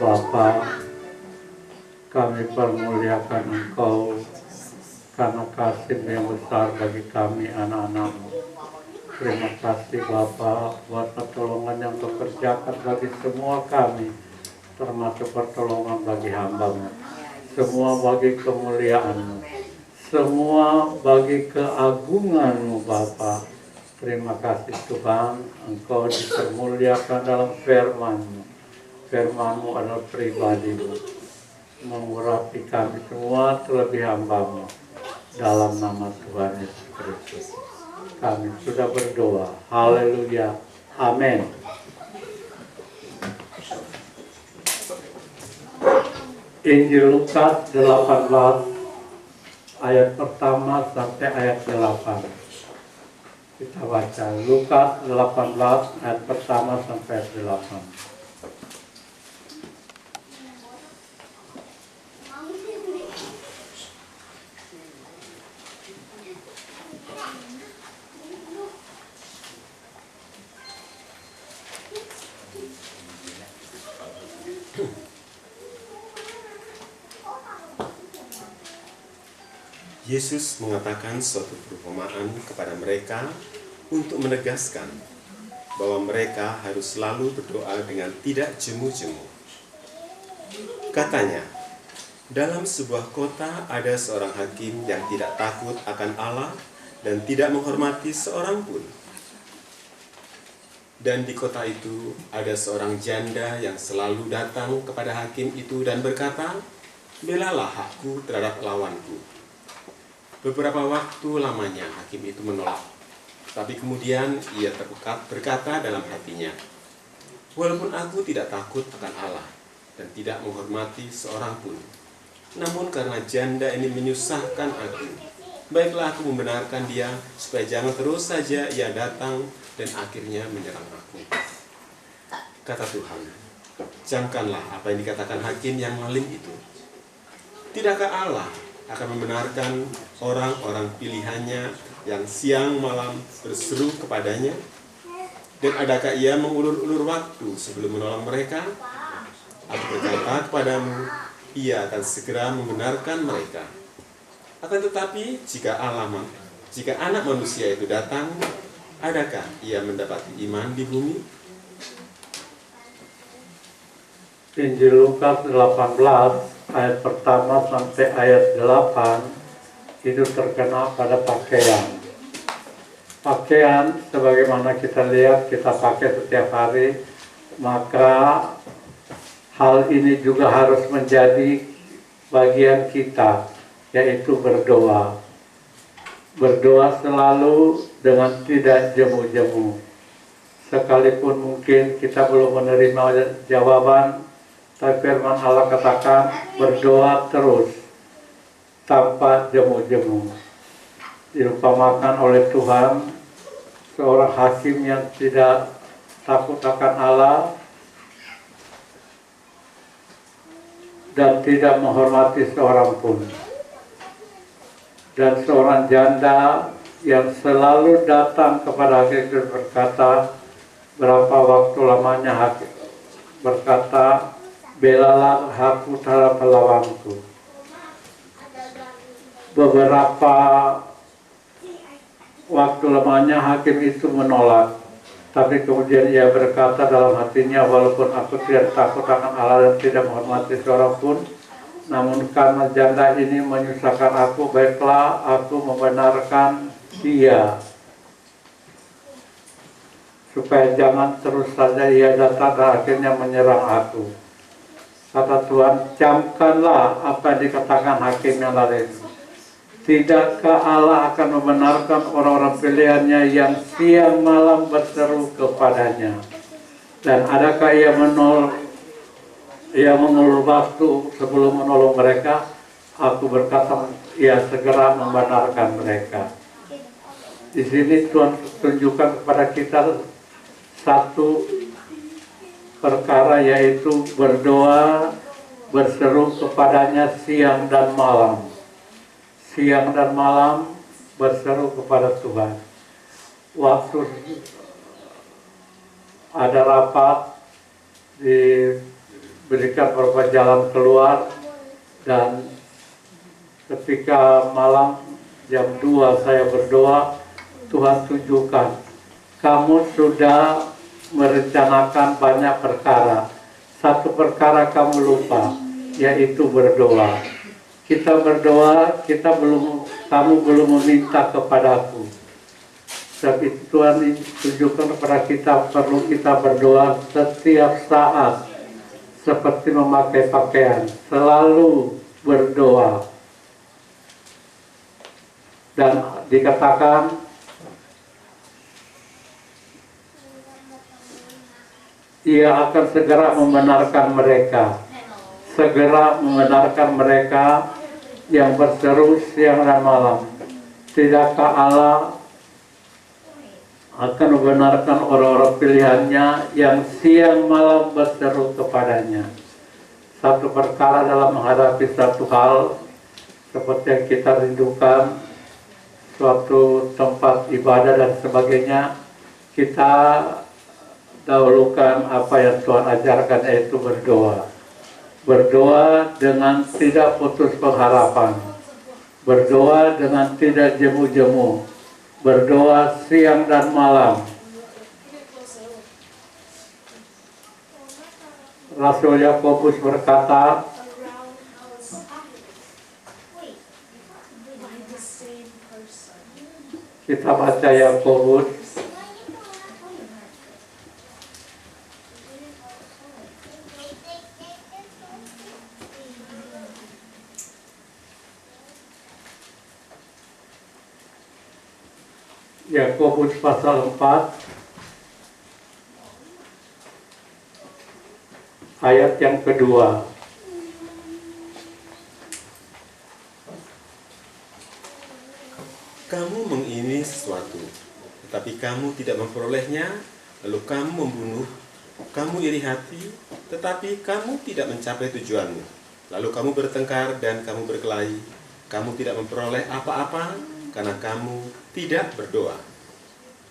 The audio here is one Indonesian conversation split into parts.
Bapa, kami permuliakan Engkau karena kasih yang besar bagi kami anak-anak-Mu. Terima kasih Bapa buat pertolongan yang Kau kerjakan bagi semua kami, termasuk pertolongan bagi hamba-Mu. Semua bagi kemuliaan-Mu, semua bagi keagungan-Mu Bapa. Terima kasih Tuhan, Engkau dipermuliakan dalam firman-Mu. Firman-Mu adalah pribadi-Mu, mengurapi kami semua terlebih hamba-Mu. Dalam nama Tuhan Yesus Kristus kami sudah berdoa. Haleluya. Amin. Injil Lukas 18 ayat pertama sampai ayat 8. Kita baca Lukas 18 ayat pertama sampai ayat 8. Yesus mengatakan suatu perumpamaan kepada mereka untuk menegaskan bahwa mereka harus selalu berdoa dengan tidak jemu-jemu. Katanya, dalam sebuah kota ada seorang hakim yang tidak takut akan Allah dan tidak menghormati seorang pun. Dan di kota itu ada seorang janda yang selalu datang kepada hakim itu dan berkata, "Belalah hakku terhadap lawanku." Beberapa waktu lamanya hakim itu menolak. Tapi kemudian ia berkata dalam hatinya, "Walaupun aku tidak takut akan Allah dan tidak menghormati seorang pun, namun karena janda ini menyusahkan aku, baiklah aku membenarkan dia supaya jangan terus saja ia datang dan akhirnya menyerang aku." Kata Tuhan, "Camkanlah apa yang dikatakan hakim yang zalim itu. Tidakkah Allah akan membenarkan orang-orang pilihannya yang siang malam berseru kepadanya? Dan adakah ia mengulur-ulur waktu sebelum menolong mereka? Aku berkata kepadamu, ia akan segera membenarkan mereka. Akan tetapi jika anak manusia itu datang, adakah ia mendapati iman di bumi?" Injil Lukas 18 ayat pertama sampai ayat 8 itu terkena pada pakaian. Pakaian sebagaimana kita lihat kita pakai setiap hari, maka hal ini juga harus menjadi bagian kita, yaitu berdoa. Berdoa selalu dengan tidak jemu-jemu. Sekalipun mungkin kita belum menerima jawaban, tapi firman Allah katakan berdoa terus tanpa jemu-jemu. Diumpamakan oleh Tuhan seorang hakim yang tidak takut akan Allah dan tidak menghormati seorang pun. Dan seorang janda yang selalu datang kepada hakim dan berkata, berapa waktu lamanya hakim berkata, "Belalah hakku terhadap lawanku." Beberapa waktu lamanya hakim itu menolak, tapi kemudian ia berkata dalam hatinya, "Walaupun aku tidak takut akan Allah dan tidak menghormati seorang pun, namun karena janda ini menyusahkan aku, baiklah aku membenarkan dia, supaya jangan terus saja ia datang dan akhirnya menyerang aku." Kata Tuhan, camkanlah apa yang dikatakan hakim yang lain. Tidakkah Allah akan membenarkan orang-orang pilihannya yang siang malam berseru kepadanya? Dan adakah ia mengulur waktu sebelum menolong mereka? Aku berkata, ia segera membenarkan mereka. Di sini Tuhan tunjukkan kepada kita satu perkara, yaitu berdoa, berseru kepadanya siang dan malam. Siang dan malam berseru kepada Tuhan. Waktu ada rapat di berikan beberapa jalan keluar, dan ketika malam jam 2 saya berdoa, Tuhan tunjukkan, kamu sudah merencanakan banyak perkara. Satu perkara kamu lupa, yaitu berdoa. Kita berdoa, kamu belum meminta kepadaku. Tapi Tuhan tunjukkan kepada kita, perlu kita berdoa setiap saat, seperti memakai pakaian, selalu berdoa. Dan dikatakan, Ia akan segera membenarkan mereka, yang berseru siang dan malam. Tidakkah Allah akan membenarkan orang-orang pilihannya yang siang malam berseru kepadanya? Satu perkara dalam menghadapi satu hal, seperti yang kita rindukan, suatu tempat ibadah dan sebagainya, kita dahulukan apa yang Tuhan ajarkan, yaitu berdoa. Berdoa dengan tidak putus pengharapan, berdoa dengan tidak jemu-jemu, berdoa siang dan malam. Rasul Yakobus berkata, kita baca Yakobus pasal 4 ayat yang kedua. Kamu mengingini sesuatu, tetapi kamu tidak memperolehnya, lalu kamu membunuh. Kamu iri hati, tetapi kamu tidak mencapai tujuanmu. Lalu kamu bertengkar dan kamu berkelahi. Kamu tidak memperoleh apa-apa karena kamu tidak berdoa.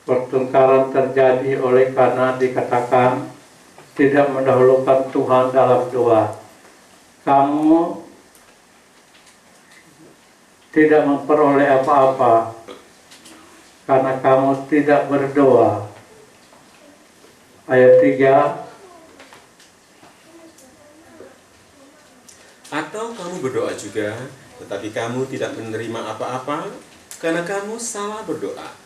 Pertengkaran terjadi oleh karena dikatakan tidak mendahulukan Tuhan dalam doa. Kamu tidak memperoleh apa-apa karena kamu tidak berdoa. Ayat 3. Atau kamu berdoa juga, tetapi kamu tidak menerima apa-apa karena kamu salah berdoa.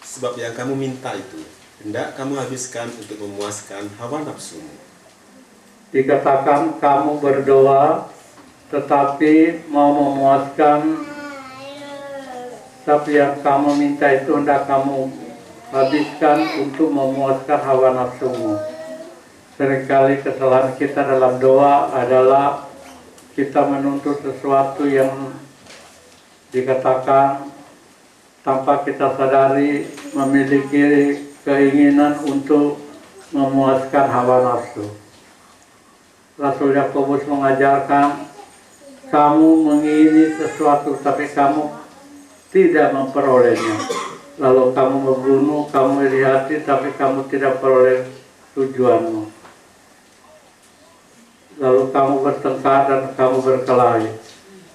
Sebab yang kamu minta itu hendak kamu habiskan untuk memuaskan hawa nafsumu. Dikatakan kamu berdoa tetapi mau memuaskan, tapi yang kamu minta itu hendak kamu habiskan untuk memuaskan hawa nafsumu. Seringkali kesalahan kita dalam doa adalah kita menuntut sesuatu yang dikatakan tanpa kita sadari memiliki keinginan untuk memuaskan hawa nafsu. Rasul Yakobus mengajarkan, kamu mengingini sesuatu tapi kamu tidak memperolehnya. Lalu kamu membunuh, kamu iri hati tapi kamu tidak peroleh tujuanmu. Lalu kamu bertengkar dan kamu berkelahi.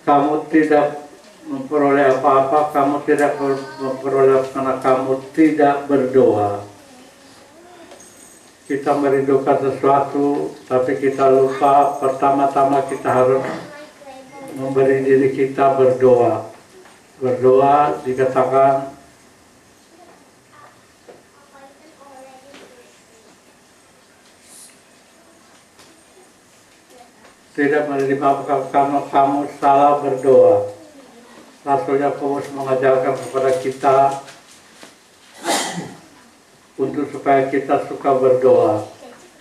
Kamu tidak memperoleh apa-apa, kamu tidak memperoleh karena kamu tidak berdoa. Kita merindukan sesuatu, tapi kita lupa pertama-tama kita harus memberi diri kita berdoa. Berdoa dikatakan tidak menerima karena kamu salah berdoa. Rasul Yakobus mengajarkan kepada kita untuk supaya kita suka berdoa.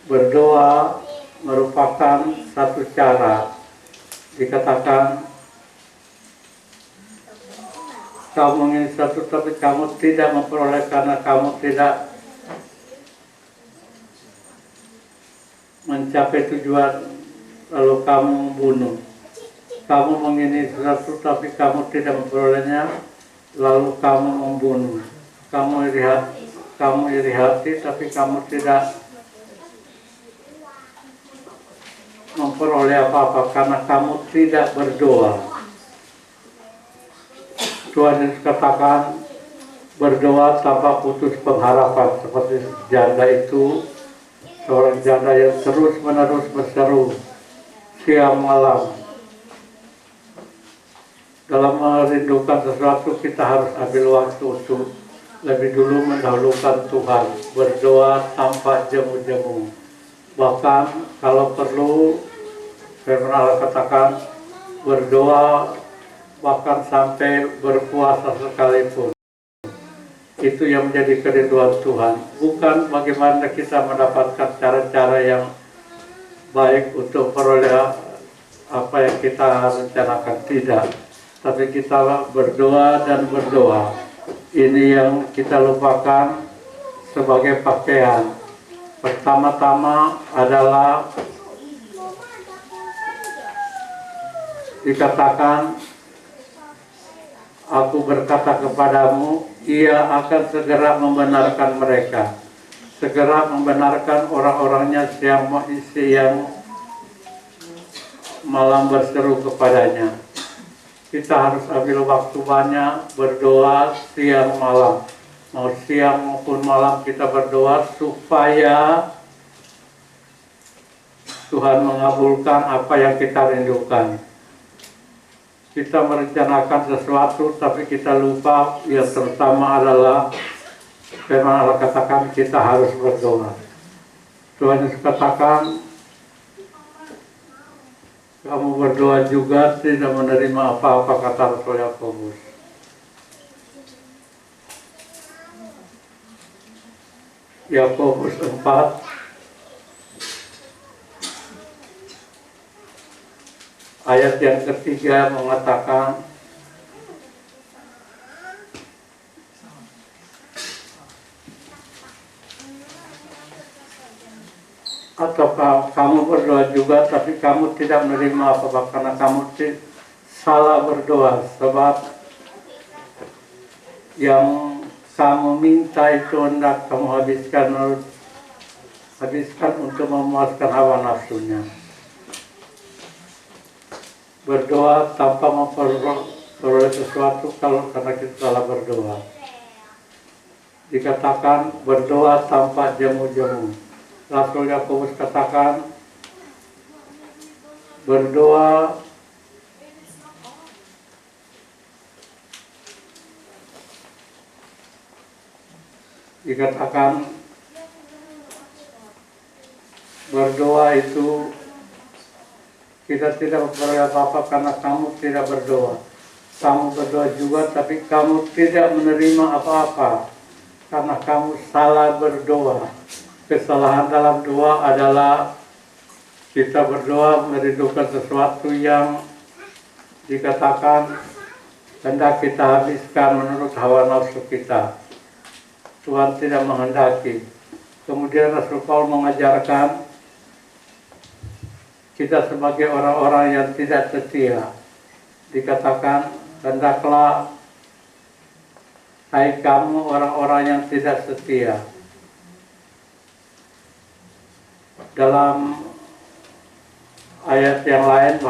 Berdoa merupakan satu cara. Dikatakan kamu ingin satu tapi kamu tidak memperoleh karena kamu tidak mencapai tujuan, lalu kamu membunuh. Kamu mengingini sesuatu tapi kamu tidak memperolehnya, lalu kamu membunuh. Kamu iri hati tapi kamu tidak memperoleh apa-apa karena kamu tidak berdoa. Tuhan Yesus katakan, berdoa tanpa putus pengharapan, seperti janda itu, seorang janda yang terus-menerus berseru siang malam. Dalam merindukan sesuatu, kita harus ambil waktu untuk lebih dulu mendahulukan Tuhan, berdoa tanpa jemu-jemu. Bahkan kalau perlu, firman Allah katakan, berdoa bahkan sampai berpuasa sekalipun. Itu yang menjadi kerinduan Tuhan. Bukan bagaimana kita mendapatkan cara-cara yang baik untuk peroleh apa yang kita rencanakan, tidak. Tapi kita berdoa dan berdoa. Ini yang kita lupakan sebagai pakaian. Pertama-tama adalah dikatakan, aku berkata kepadamu, ia akan segera membenarkan mereka. Segera membenarkan orang-orangnya yang malam berseru kepadanya. Kita harus ambil waktu banyak berdoa siang malam. Mau siang maupun malam kita berdoa supaya Tuhan mengabulkan apa yang kita rindukan. Kita merencanakan sesuatu tapi kita lupa yang terutama adalah firman Allah katakan kita harus berdoa. Tuhan Yesus katakan, kamu berdoa juga tidak menerima apa-apa, kata Rasul Yakobus. Yakobus 4 ayat yang ketiga mengatakan, ataukah kamu berdoa juga tapi kamu tidak menerima apa-apa karena kamu salah berdoa, sebab yang kamu minta itu hendak kamu habiskan untuk memuaskan hawa nafsunya. Berdoa tanpa memperoleh sesuatu kalau karena kita salah berdoa. Dikatakan berdoa tanpa jemu-jemu. Rasul Yakobus katakan berdoa itu kita tidak memperoleh apa-apa karena kamu tidak berdoa. Kamu berdoa juga tapi kamu tidak menerima apa-apa karena kamu salah berdoa. Kesalahan dalam doa adalah kita berdoa merindukan sesuatu yang dikatakan hendak kita habiskan menurut hawa nafsu kita. Tuhan tidak menghendaki. Kemudian Rasul Paul mengajarkan kita sebagai orang-orang yang tidak setia. Dikatakan, hendaklah hai kamu orang-orang yang tidak setia. Dalam ayat yang lain,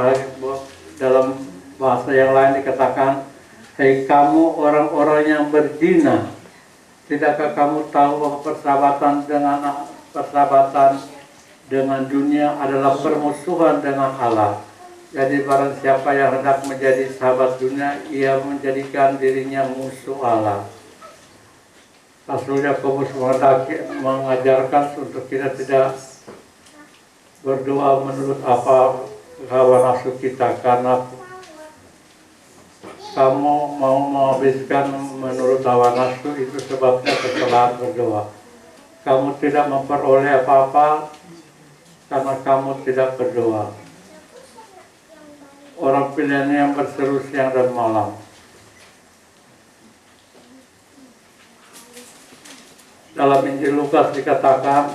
dalam bahasa yang lain dikatakan, hai kamu orang-orang yang berzina, tidakkah kamu tahu bahwa persahabatan dengan dunia adalah permusuhan dengan Allah. Jadi barang siapa yang hendak menjadi sahabat dunia, ia menjadikan dirinya musuh Allah. Rasul Yakobus mengajarkan untuk kita tidak berdoa menurut apa hawa nafsu kita, karena kamu mau menghabiskan menurut hawa nafsu, itu sebabnya kesalahan berdoa. Kamu tidak memperoleh apa-apa karena kamu tidak berdoa. Orang pilihan yang berseru siang dan malam. Dalam Injil Lukas dikatakan,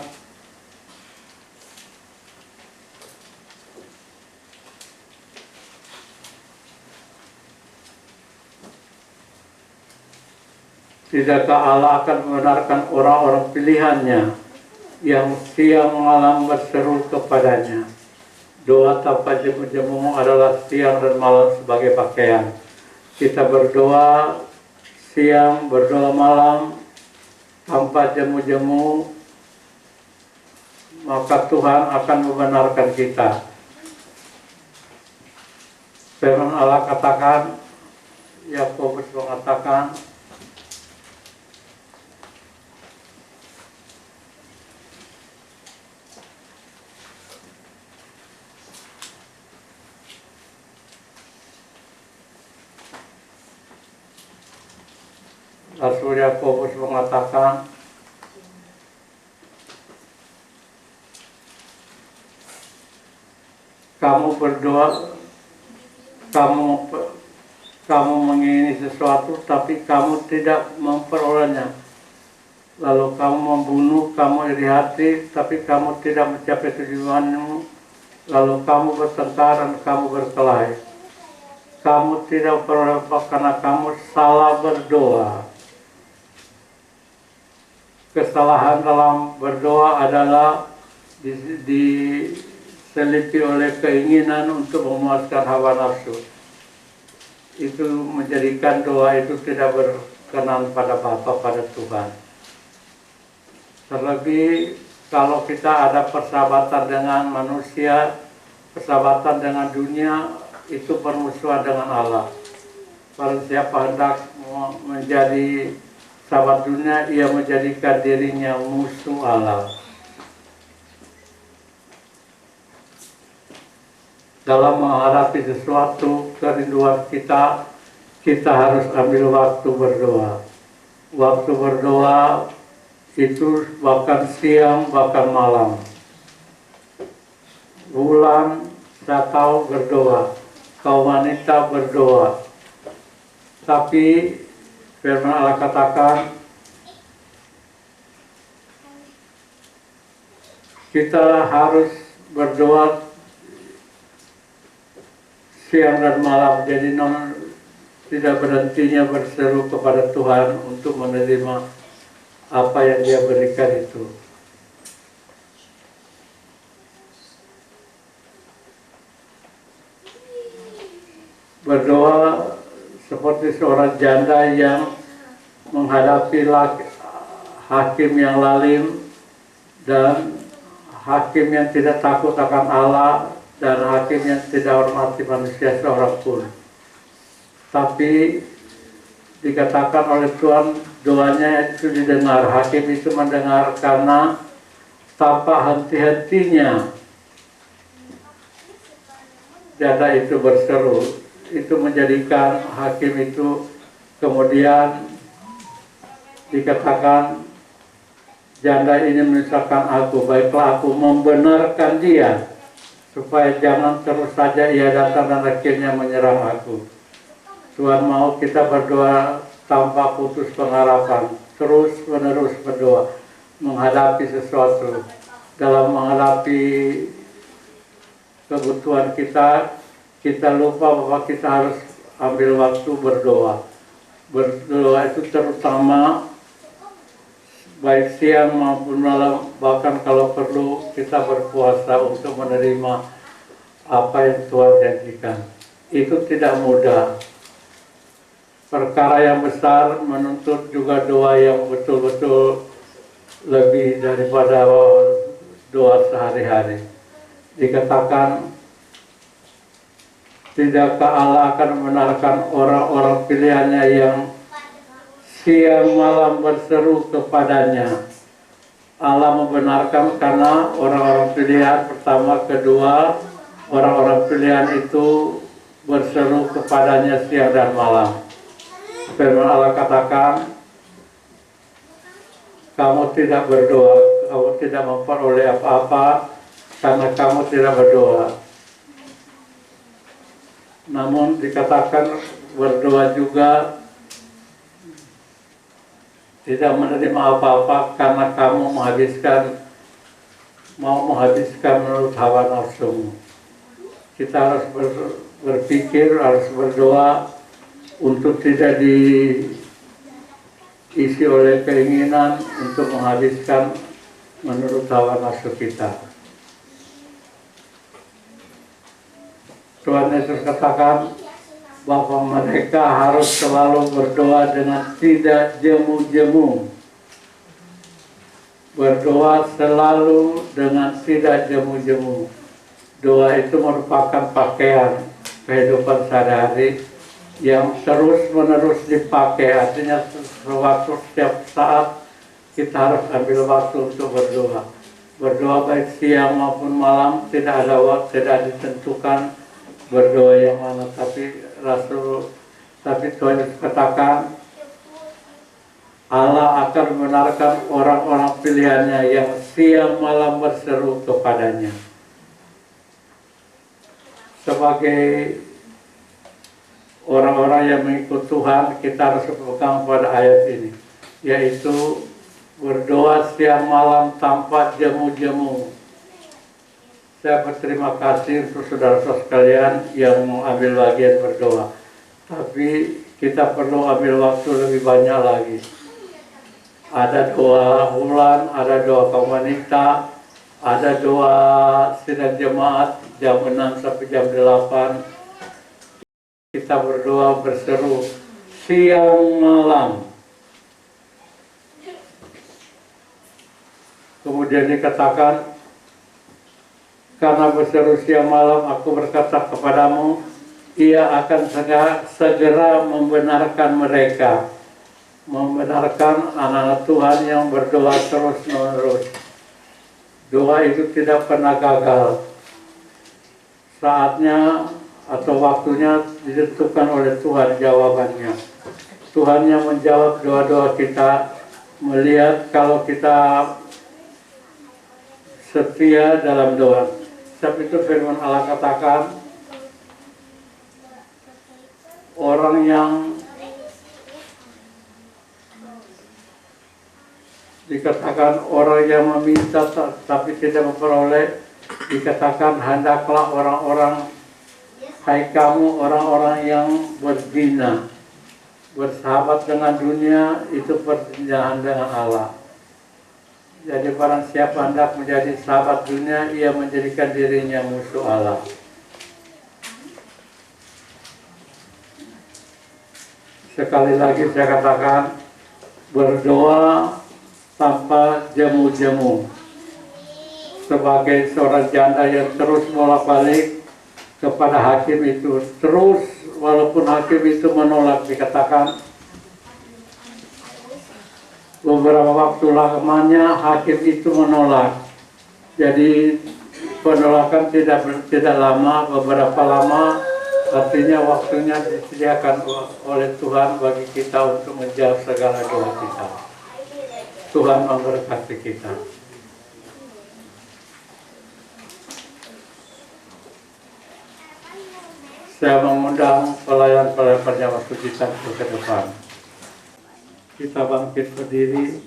tidakkah Allah akan membenarkan orang-orang pilihannya yang siang malam berseru kepadanya? Doa tanpa jemu-jemu adalah siang dan malam sebagai pakaian. Kita berdoa siang, berdoa malam tanpa jemu-jemu, maka Tuhan akan membenarkan kita. Firman Allah katakan, Yakobus mengatakan, Rasul Yakobus mengatakan, kamu berdoa, kamu mengingini sesuatu, tapi kamu tidak memperolehnya. Lalu kamu membunuh, kamu iri hati, tapi kamu tidak mencapai tujuanmu. Lalu kamu bertengkar dan kamu berkelahi. Kamu tidak memperoleh karena kamu salah berdoa. Kesalahan dalam berdoa adalah diselipi oleh keinginan untuk memuaskan hawa nafsu. Itu menjadikan doa itu tidak berkenan pada Bapa, pada Tuhan. Terlebih kalau kita ada persahabatan dengan manusia, persahabatan dengan dunia, itu permusuhan dengan Allah. Barang siapa hendak menjadi sahabat dunia, ia menjadikan dirinya musuh Allah. Dalam menghadapi sesuatu kerinduan kita harus ambil waktu berdoa. Waktu berdoa itu bahkan siang, bahkan malam. Bulan, saya tahu berdoa. Kaum wanita berdoa. Tapi firman Allah katakan, kita harus berdoa siang dan malam, jadi tidak berhentinya berseru kepada Tuhan untuk menerima apa yang Dia berikan itu. Berdoa seperti seorang janda yang menghadapi hakim yang lalim dan hakim yang tidak takut akan Allah dan hakim yang tidak hormati manusia seorang pun. Tapi dikatakan oleh Tuhan, doanya itu didengar. Hakim itu mendengar karena tanpa henti-hentinya janda itu berseru. Itu menjadikan hakim itu kemudian dikatakan, janda ini menyusahkan aku, baiklah aku membenarkan dia, supaya jangan terus saja ia datang dan akhirnya menyerang aku. Tuhan mau kita berdoa tanpa putus pengharapan, terus menerus berdoa, menghadapi sesuatu. Dalam menghadapi kebutuhan kita lupa bahwa kita harus ambil waktu berdoa. Berdoa itu terutama baik siang maupun malam, bahkan kalau perlu kita berpuasa untuk menerima apa yang Tuhan janjikan. Itu tidak mudah. Perkara yang besar menuntut juga doa yang betul-betul lebih daripada doa sehari-hari. Dikatakan, tidakkah Allah akan membenarkan orang-orang pilihannya yang siang malam berseru kepadanya? Allah membenarkan karena orang-orang pilihan pertama, kedua, orang-orang pilihan itu berseru kepadanya siang dan malam. Firman Allah katakan, kamu tidak berdoa, kamu tidak memperoleh apa-apa karena kamu tidak berdoa. Namun dikatakan berdoa juga tidak menerima apa-apa karena kamu mau menghabiskan menurut hawa nafsumu. Kita harus berpikir, harus berdoa untuk tidak diisi oleh keinginan untuk menghabiskan menurut hawa nafsu kita. Tuhan Yesus katakan bahwa mereka harus selalu berdoa dengan tidak jemu-jemu. Berdoa selalu dengan tidak jemu-jemu. Doa itu merupakan pakaian kehidupan sehari-hari yang terus-menerus dipakai. Artinya setiap saat kita harus ambil waktu untuk berdoa. Berdoa baik siang maupun malam, tidak ada waktu, tidak ditentukan berdoa yang mana. Tapi Tuhan Yesus katakan Allah akan membenarkan orang-orang pilihannya yang siang malam berseru kepadanya. Sebagai orang-orang yang mengikut Tuhan, kita harus berpegang pada ayat ini, yaitu berdoa siang malam tanpa jemu-jemu. Saya berterima kasih untuk saudara-saudara sekalian yang mengambil bagian berdoa. Tapi kita perlu ambil waktu lebih banyak lagi. Ada doa bulan, ada doa kaum wanita, ada doa sidang jemaat jam 6 sampai jam 8. Kita berdoa berseru siang malam. Kemudian dikatakan, karena berseru siang malam aku berkata kepadamu, ia akan segera membenarkan mereka. Membenarkan anak-anak Tuhan yang berdoa terus-menerus. Doa itu tidak pernah gagal. Saatnya atau waktunya ditentukan oleh Tuhan jawabannya. Tuhan yang menjawab doa-doa kita, melihat kalau kita setia dalam doa. Sebab itu firman Allah katakan, orang yang dikatakan orang yang meminta tapi tidak memperoleh, dikatakan hendaklah orang-orang, hai kamu orang-orang yang berzina, bersahabat dengan dunia, itu perzinahan dengan Allah. Jadi barang siapa hendak menjadi sahabat dunia, ia menjadikan dirinya musuh Allah. Sekali lagi saya katakan, berdoa tanpa jemu-jemu. Sebagai seorang janda yang terus bolak-balik kepada hakim itu, terus walaupun hakim itu menolak, dikatakan beberapa waktu lamanya hakim itu menolak. Jadi penolakan tidak lama, beberapa lama, artinya waktunya disediakan oleh Tuhan bagi kita untuk menjawab segala doa kita. Tuhan memberkati kita. Saya mengundang pelayan-pelayan perjamaah suci tampil ke depan. Kita bangkit berdiri.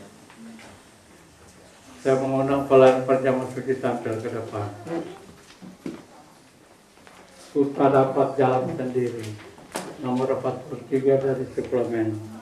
Saya mengundang pelayan perjamaah suci tampil ke depan. Kita dapat jalan sendiri. Nomor 43 dari suplemen.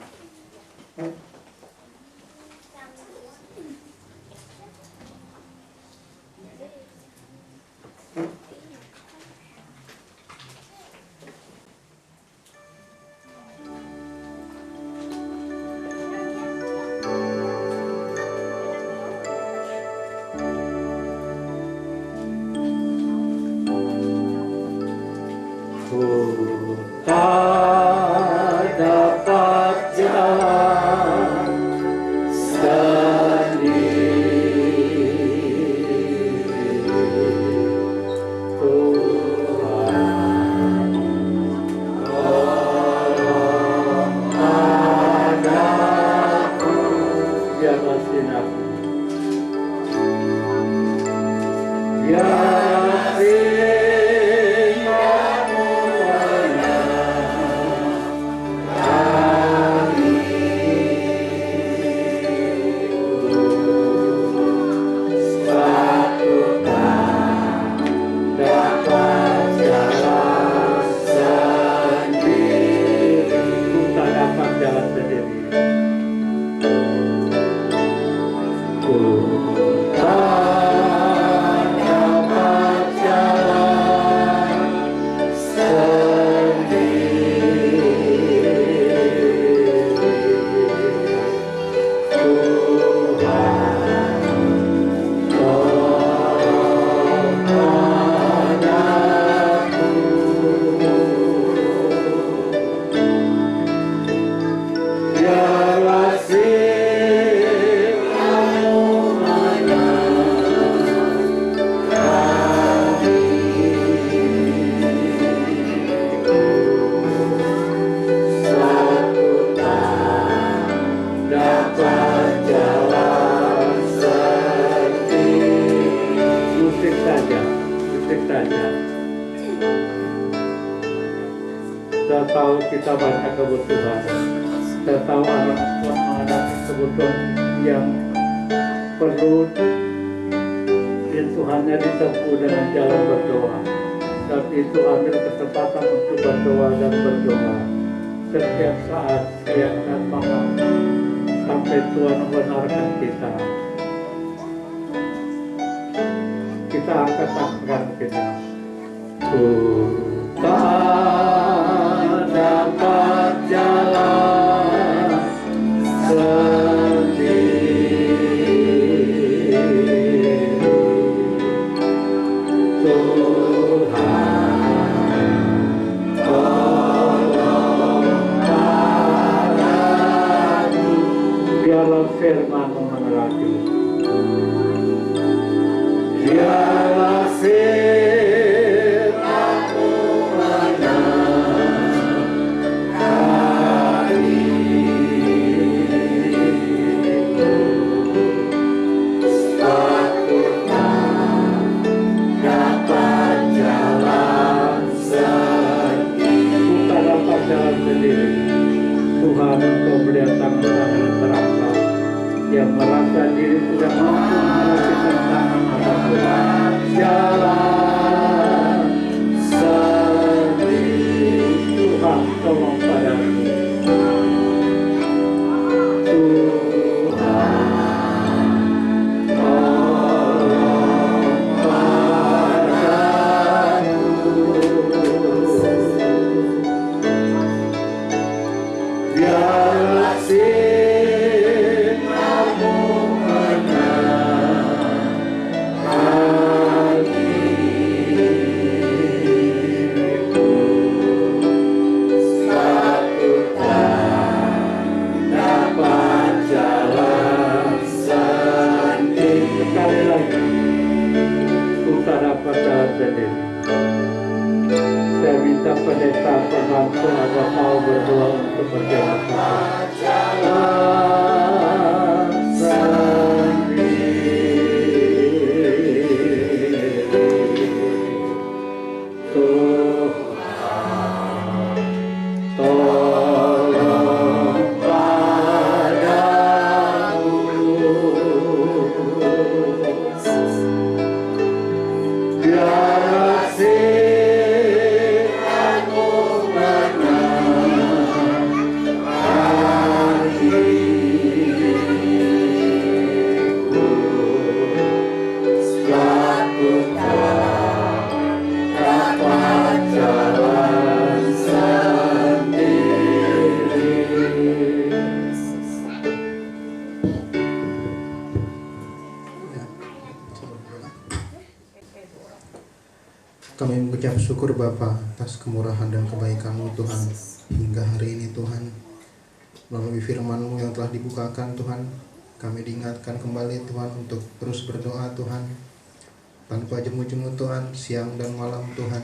Saya tahu kita banyak kebutuhan. Saya tahu anak Tuhan menghadapi kebutuhan yang perlu Tuhannya ditempuh dengan jalan berdoa. Dan itu ambil kesempatan untuk berdoa dan berdoa setiap saat, siang dan malam, sampai Tuhan membenarkan kita. Kita angkat tangan kita. Ku tak dapat jalan sendiri, Tuhan tolong padaku, biarlah firman-Mu menerangi, biarlah firman-Mu menerangi hidupku. Aku tak dapat jalan sendiri. Ku tak dapat jalan sendiri. Tuhan, Engkau melihat tangan-tangan yang terangkat, yang merasa diri tidak mampu melakukan tangan apapun. Jalan sendiri, Tuhan tolong padaku. Tuhan tolong padaku, biarlah firman-Mu menerangi hidupku. Aku tak dapat jalan sendiri. Sekali lagi, ku tak dapat jalan sendiri. Saya minta pendeta pembantu agar mau berdoa untuk berjalan sendiri. Tuhan tolong padaku, biarlah firman-Mu menerangi hidupku. Aku tak dapat jalan sendiri. Kami mengucap syukur Bapa atas kemurahan dan kebaikan-Mu Tuhan hingga hari ini Tuhan. Melalui firman-Mu yang telah dibukakan Tuhan, kami diingatkan kembali Tuhan untuk terus berdoa Tuhan, tanpa jemu-jemu Tuhan, siang dan malam Tuhan.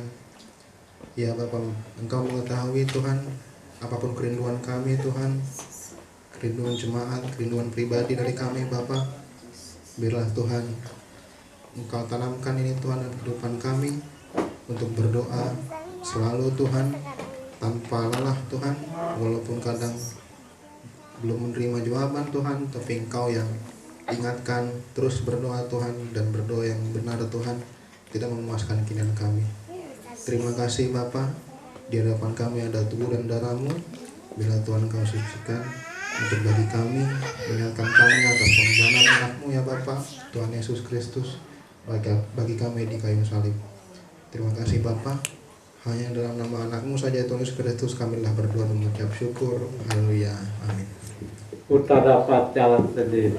Ya Bapa, Engkau mengetahui Tuhan apapun kerinduan kami Tuhan, kerinduan jemaat, kerinduan pribadi dari kami Bapa. Biarlah Tuhan Engkau tanamkan ini Tuhan dalam kehidupan kami, untuk berdoa selalu Tuhan, tanpa lelah Tuhan, walaupun kadang belum menerima jawaban Tuhan, tapi Engkau yang ingatkan terus berdoa Tuhan, dan berdoa yang benar Tuhan tidak memuaskan keinginan kami. Terima kasih Bapa, di hadapan kami ada tubuh dan darah-Mu. Bila Tuhan Engkau sucikan untuk bagi kami, mengingatkan kami atas pengorbanan anak-Mu ya Bapa, Tuhan Yesus Kristus, bagi kami di kayu salib. Terima kasih Bapa, hanya dalam nama anak-Mu saja Tuhan Yesus Kristus kami telah berdoa dan mengucap syukur. Haleluya, amin. Ku tak dapat jalan sendiri.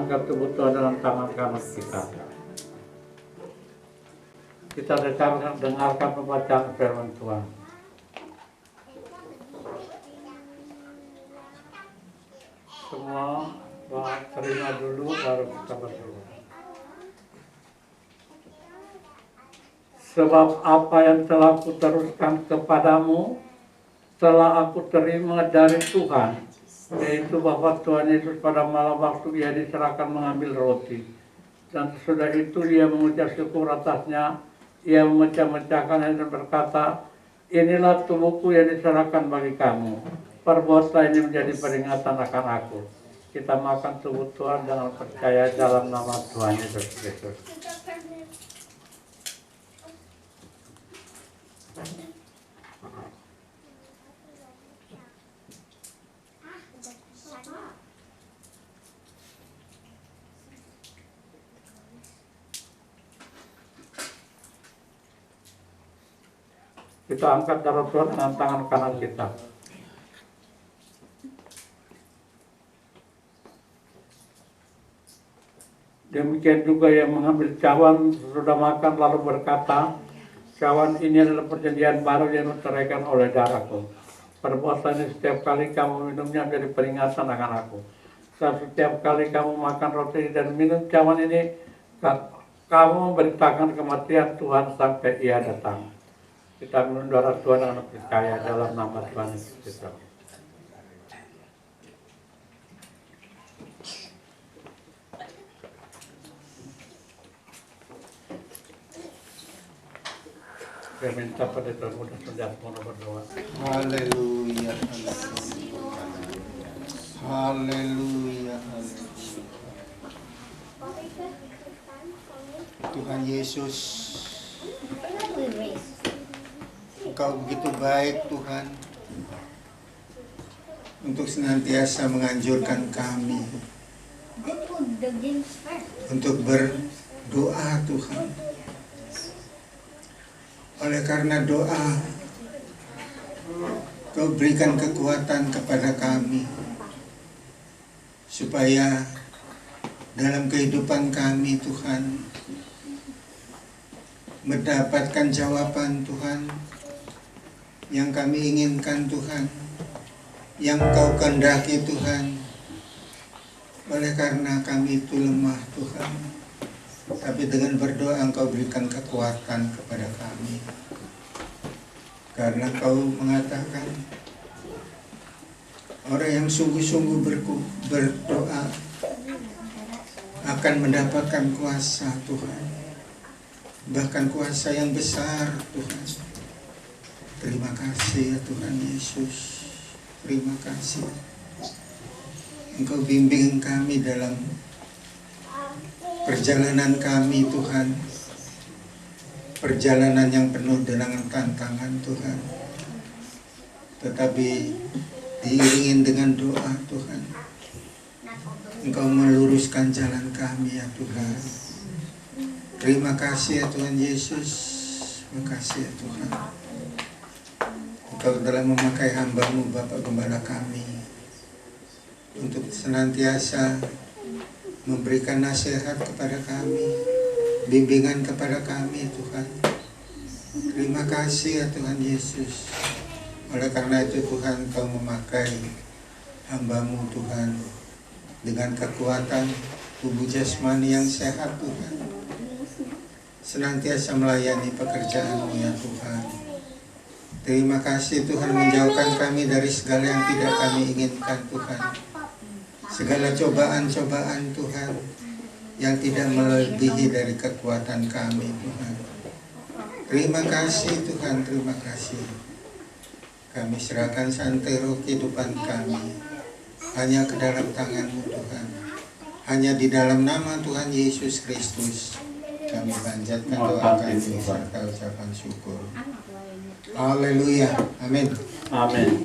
angkat tubuh Tuhan dengan tangan kanan kita. Kita dengarkan pembacaan firman Tuhan. Semua terima dulu baru kita berdoa. Sebab apa yang telah kuteruskan kepadamu telah aku terima dari Tuhan, yaitu bahwa Tuhan Yesus pada malam waktu ia diserahkan mengambil roti, dan sesudah itu ia mengucap syukur atasnya, ia memecah-mecahkannya dan berkata, inilah tubuhku yang diserahkan bagi kamu, perbuatlah ini menjadi peringatan akan aku. Kita makan tubuh Tuhan dengan percaya dalam nama Tuhan Yesus Kristus. Kita angkat darah Tuhan dengan tangan kanan kita. Demikian juga yang mengambil cawan sudah makan lalu berkata, cawan ini adalah perjanjian baru yang diceraikan oleh darahku. Perbuatlah ini setiap kali kamu minumnya menjadi peringatan akan aku. Setiap kali kamu makan roti dan minum cawan ini, kamu memberitakan kematian Tuhan sampai ia datang. Kita minum darah Tuhan dengan percaya dalam nama Tuhan Yesus Kristus. Saya minta pada Tuhan mudah senjata berdoa. Haleluya, haleluya, haleluya. Tuhan Yesus, Engkau begitu baik Tuhan, untuk senantiasa menganjurkan kami untuk berdoa Tuhan. Oleh karena doa, Kau berikan kekuatan kepada kami, supaya dalam kehidupan kami Tuhan, mendapatkan jawaban Tuhan, yang kami inginkan Tuhan, yang Kau kehendaki Tuhan. Oleh karena kami itu lemah Tuhan, tapi dengan berdoa Engkau berikan kekuatan kepada kami. Karena Kau mengatakan, orang yang sungguh-sungguh berdoa akan mendapatkan kuasa Tuhan, bahkan kuasa yang besar Tuhan. Terima kasih ya Tuhan Yesus, terima kasih. Engkau bimbing kami dalam perjalanan kami Tuhan, perjalanan yang penuh dengan tantangan Tuhan, tetapi diiringin dengan doa Tuhan. Engkau meluruskan jalan kami ya Tuhan. Terima kasih ya Tuhan Yesus, terima kasih ya Tuhan. Engkau telah memakai hamba-Mu Bapak Gembala kami untuk senantiasa memberikan nasihat kepada kami, bimbingan kepada kami Tuhan. Terima kasih ya Tuhan Yesus. Oleh karena itu Tuhan, Kau memakai hamba-Mu Tuhan dengan kekuatan tubuh jasmani yang sehat Tuhan, senantiasa melayani pekerjaan-Mu ya Tuhan. Terima kasih Tuhan, menjauhkan kami dari segala yang tidak kami inginkan Tuhan, segala cobaan-cobaan Tuhan yang tidak melebihi dari kekuatan kami Tuhan. Terima kasih Tuhan, terima kasih. Kami serahkan santero kehidupan kami hanya ke dalam tangan-Mu Tuhan. Hanya di dalam nama Tuhan Yesus Kristus kami panjatkan doa kami serta ucapan syukur. Haleluya, amin. Amin.